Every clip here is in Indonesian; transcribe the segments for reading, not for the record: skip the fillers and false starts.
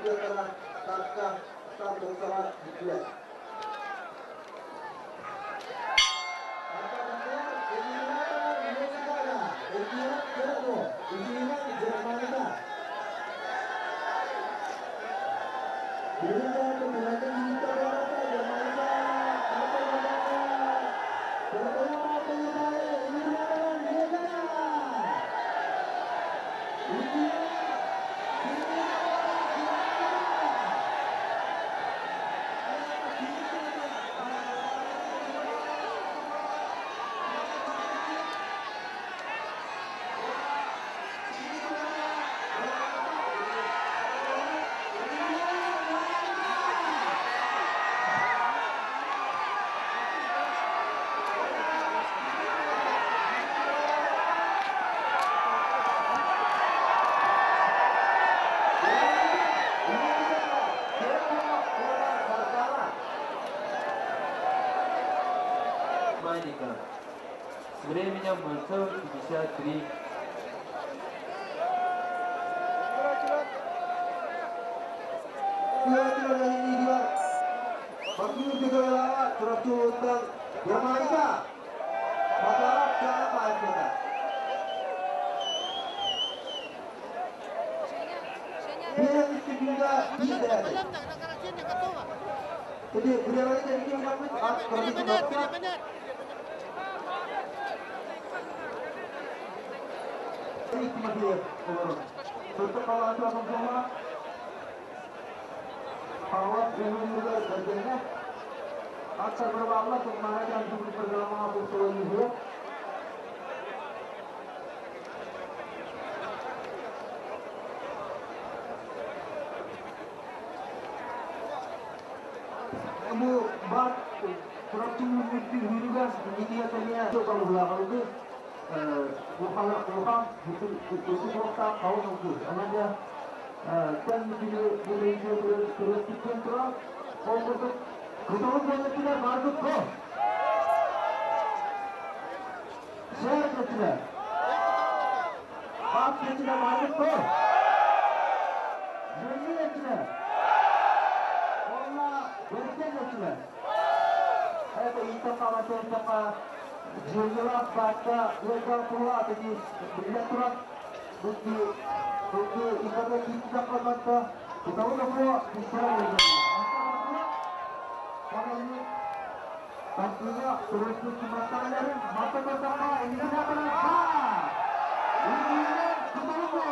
antara Tarkah Startup Salat Dikiat. С временем бойцов 53. Akan berwala kemana untuk perjalanan foto ini. Kamu bak suatu mimpi hingga media tanya coba ulang itu bukan itu kota kau nunggu namanya dan video terus kontrol untuk Kutubun yöneticiler mağdur ko. Şehir yöneticiler. Bak yöneticiler mağdur ko. Yöneticiler yöneticiler. Onunla yöneticiler yöneticiler. Evet, İtaka ve İtaka Junior başta Yöneticiler Kurulu adını Millet Kurulu Bukti İtaka İtaka Kurulu'da Kutubun Kurulu İtaka Tentunya terus kesempatan dari mata bersama ini sudah berangkat. Ini kembali.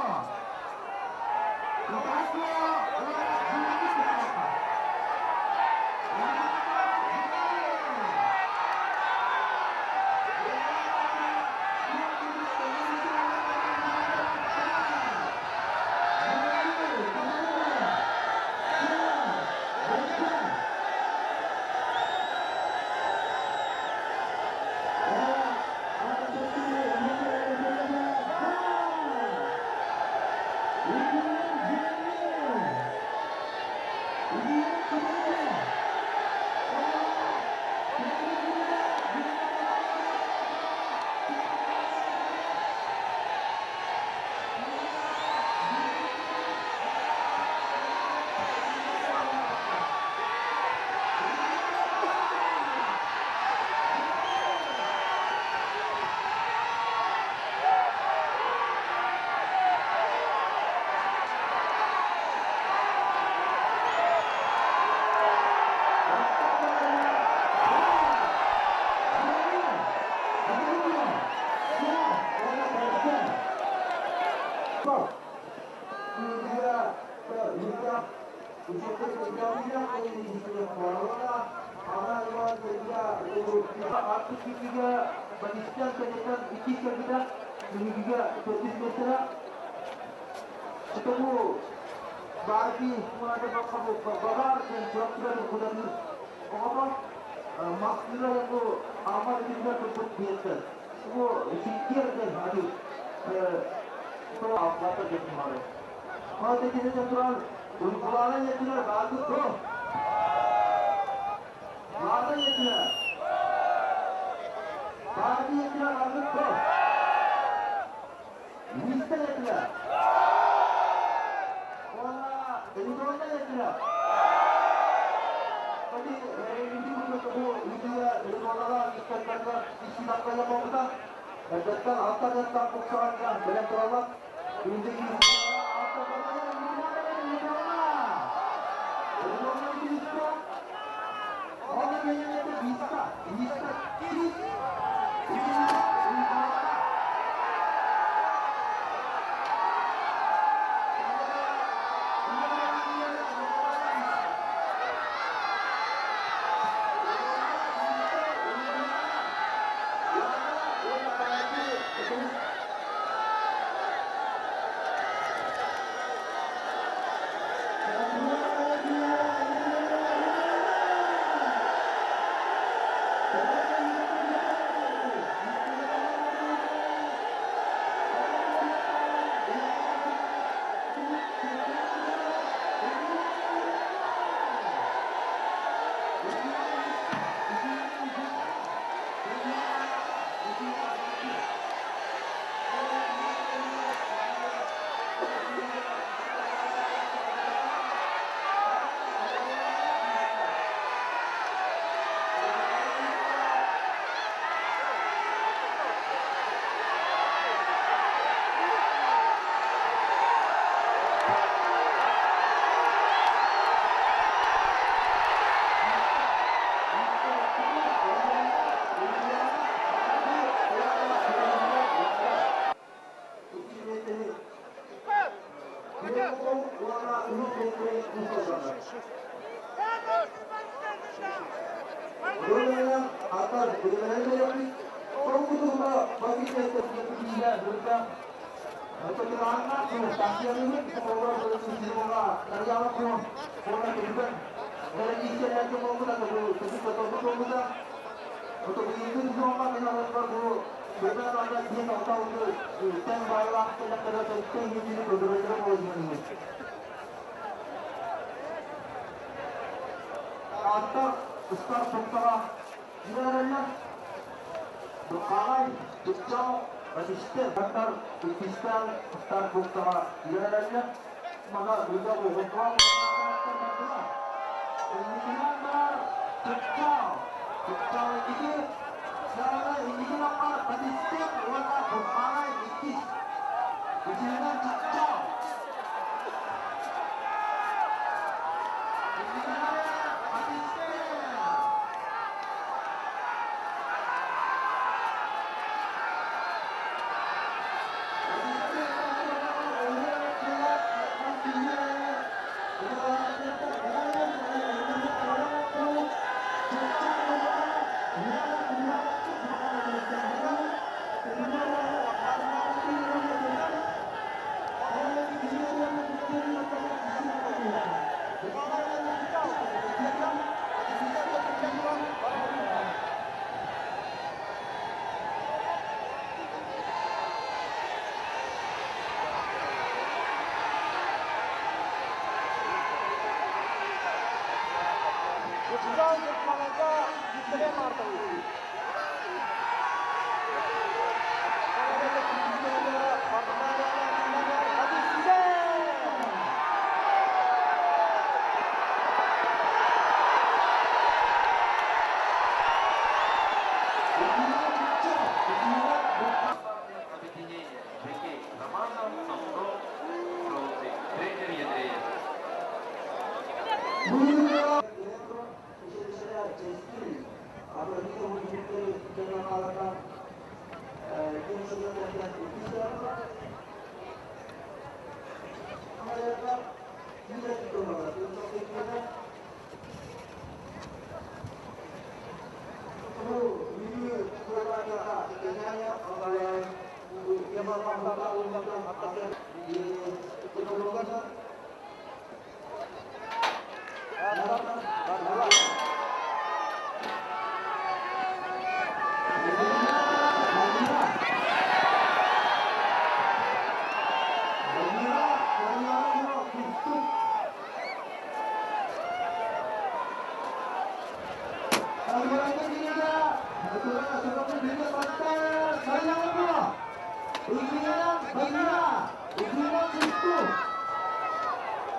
Artık giga Badistan terdekat iki kerja ini giga tertis mesra ketemu bagi mulai babar dan surat-surat yang sudah apa maksudnya itu amal juga tetap biasa semua sikir dan hadir itu apa terjadi kemarin kalau tidak natural ulkulannya natural bagus tuh ada natural Bagi yang tidak lanjut bos Bisa ya tidak Bola Jadi mana ya tidak? Tadi ini untuk kamu itu ya dari mana lah kita kata istilah kaya mau kita dan datang apa dan kampung serangga dengan terawat ini apa katanya ini mana ini mana? Dari mana itu bisa? Orang yang itu bisa kiri. Untuk itu semua kita harus perlu benar ada dia tahu itu dan baiklah kita kena penting ini benar-benar boleh ini. Atau besar besar jirannya berkalai besar resisten antar resisten besar besar jirannya maka juga berkembang Kecil itu cara ini apa? Tadi setiap warna bermain itu, kecilan kecil. Ini tadi setiap.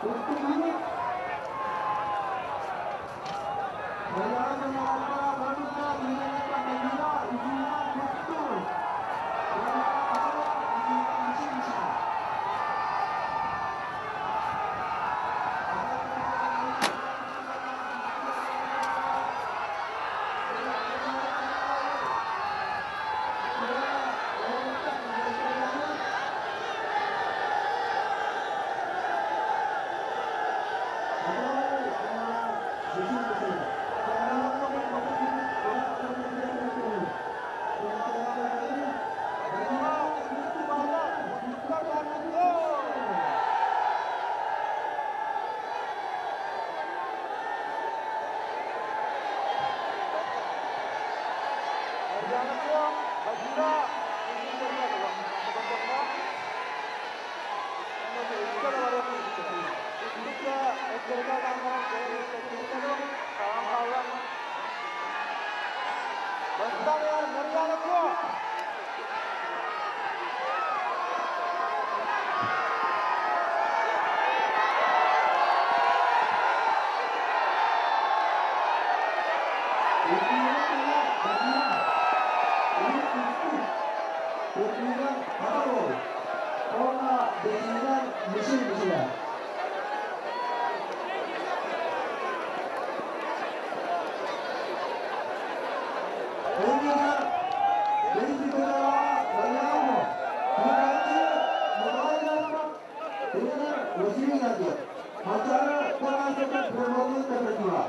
Untuk ini berjalan dengan para wanita menyanyikan Medina izinkan betul. Acara pengangkatan bermobil terpergiwa.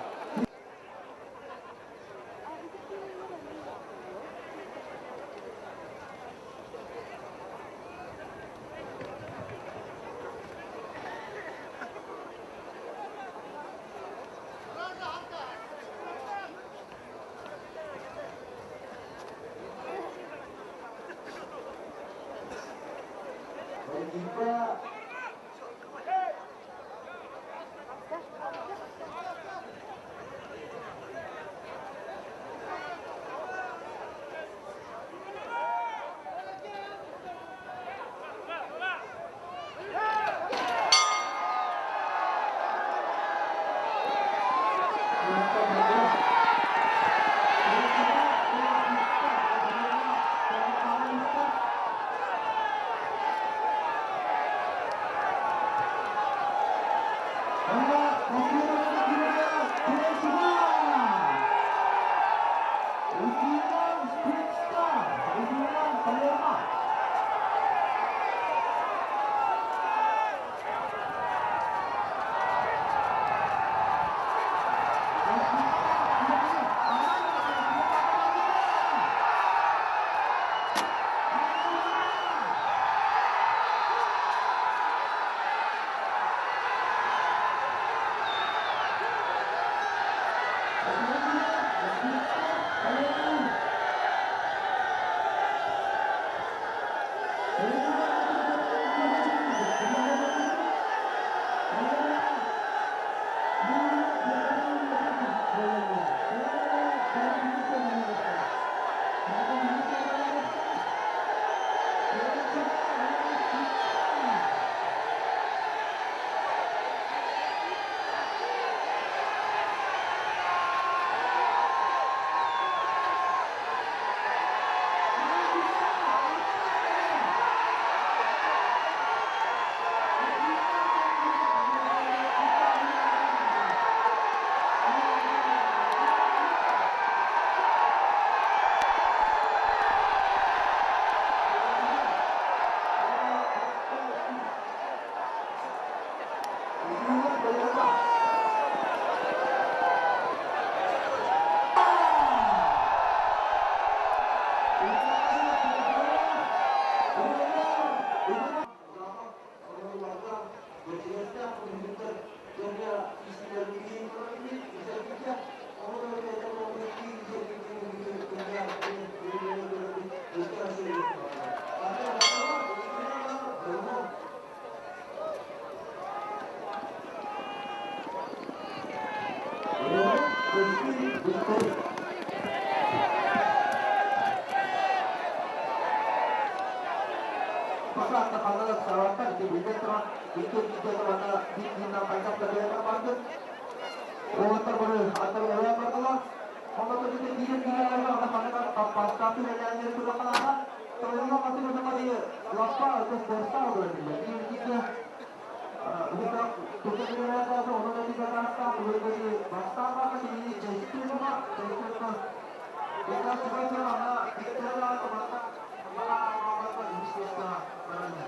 Jika Apakah tekanan selatan diberikan terang ikut kita kepada dinampaikan kepada partai. Oh terbaru atau orang berkelah. Kalau kita tidak ada apa tapi yang sudah kalah. Kalau masih bersama dia, lapar atau bersa berarti. Jadi kita kita kita ada orang yang berkata boleh basta apa ini jadi cuma kita sebenarnya kita atau mata apa ini kita barangnya.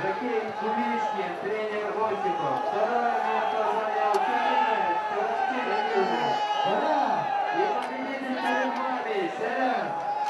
Жокей Кулишкин, тренер Осипов. Второе место занял Чернинец, Константин Юрьевич. И победитель перед вами, Серег.